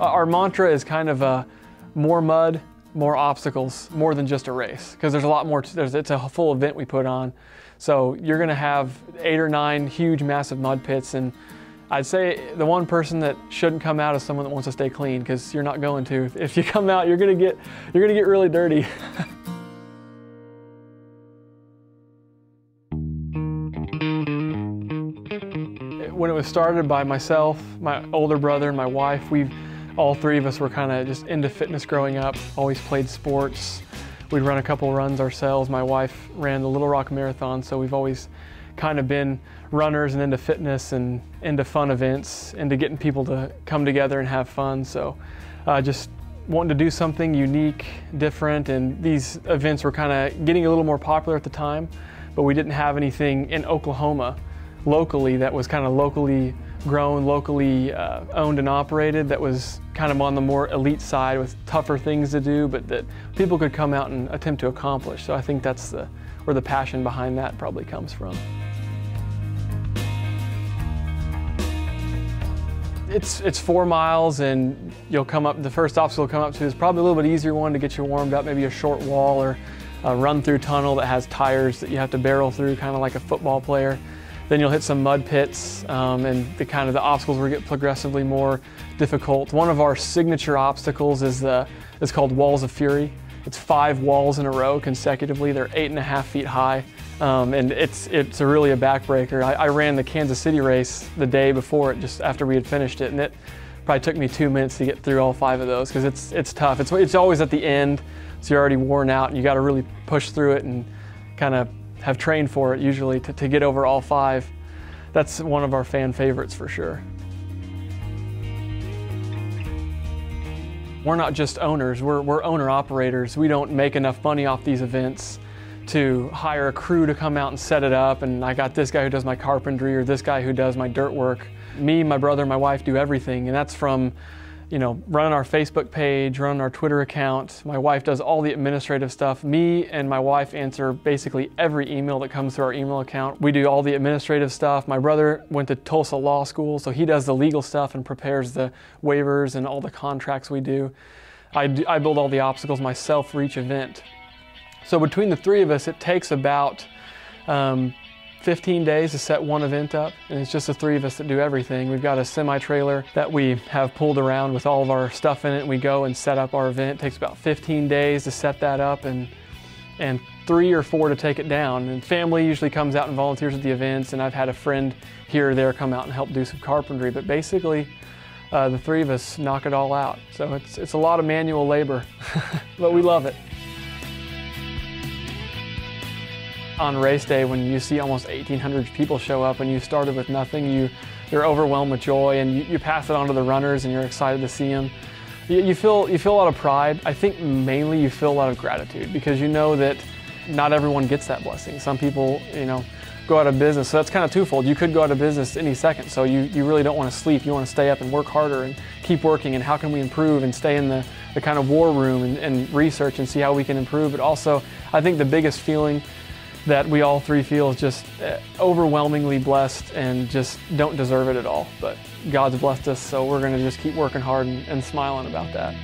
Our mantra is kind of more mud, more obstacles, more than just a race, because there's a lot more, it's a full event we put on. So you're gonna have 8 or 9 huge, massive mud pits, and I'd say the one person that shouldn't come out is someone that wants to stay clean, because you're not going to. If you come out, you're gonna get really dirty. When it was started by myself, my older brother, and my wife, all three of us were kind of just into fitness growing up, always played sports. We'd run a couple runs ourselves. My wife ran the Little Rock Marathon, so we've always kind of been runners and into fitness and into fun events, into getting people to come together and have fun. So just wanting to do something unique, different, and these events were kind of getting a little more popular at the time, but we didn't have anything in Oklahoma locally that was kind of locally grown, locally owned and operated, that was kind of on the more elite side with tougher things to do, but that people could come out and attempt to accomplish. So I think that's where the passion behind that probably comes from. It's 4 miles, and you'll come up, the first obstacle you'll come up to is probably a little bit easier one to get you warmed up, maybe a short wall or a run-through tunnel that has tires that you have to barrel through, kind of like a football player. Then you'll hit some mud pits, and the obstacles will get progressively more difficult. One of our signature obstacles is called Walls of Fury. It's 5 walls in a row consecutively. They're 8.5 feet high, and it's really a backbreaker. I ran the Kansas City race the day before it, just after we had finished it, and it probably took me 2 minutes to get through all 5 of those, because it's tough. It's always at the end, so you're already worn out, and you got to really push through it and kind of have trained for it usually to get over all 5. That's one of our fan favorites for sure. We're not just owners, we're owner operators. We don't make enough money off these events to hire a crew to come out and set it up, and I got this guy who does my carpentry or this guy who does my dirt work. Me, my brother, and my wife do everything, and that's from running our Facebook page, running our Twitter account. My wife does all the administrative stuff. Me and my wife answer basically every email that comes through our email account. We do all the administrative stuff. My brother went to Tulsa Law School, so he does the legal stuff and prepares the waivers and all the contracts we do. I build all the obstacles myself for each event. So between the 3 of us, it takes about 15 days to set one event up, and it's just the 3 of us that do everything. We've got a semi-trailer that we have pulled around with all of our stuff in it, and we go and set up our event. It takes about 15 days to set that up, and 3 or 4 to take it down. And family usually comes out and volunteers at the events, and I've had a friend here or there come out and help do some carpentry, but basically the 3 of us knock it all out. So it's a lot of manual labor, but we love it. On race day, when you see almost 1,800 people show up and you started with nothing, you're overwhelmed with joy, and you pass it on to the runners and you're excited to see them. You feel a lot of pride. I think mainly you feel a lot of gratitude, because you know that not everyone gets that blessing. Some people, go out of business, so that's kind of twofold. You could go out of business any second, so you really don't want to sleep. You want to stay up and work harder and keep working, and how can we improve, and stay in the kind of war room and research and see how we can improve. But also, I think the biggest feeling that we all 3 feel is just overwhelmingly blessed, and just don't deserve it at all. But God's blessed us, so we're going to just keep working hard and smiling about that.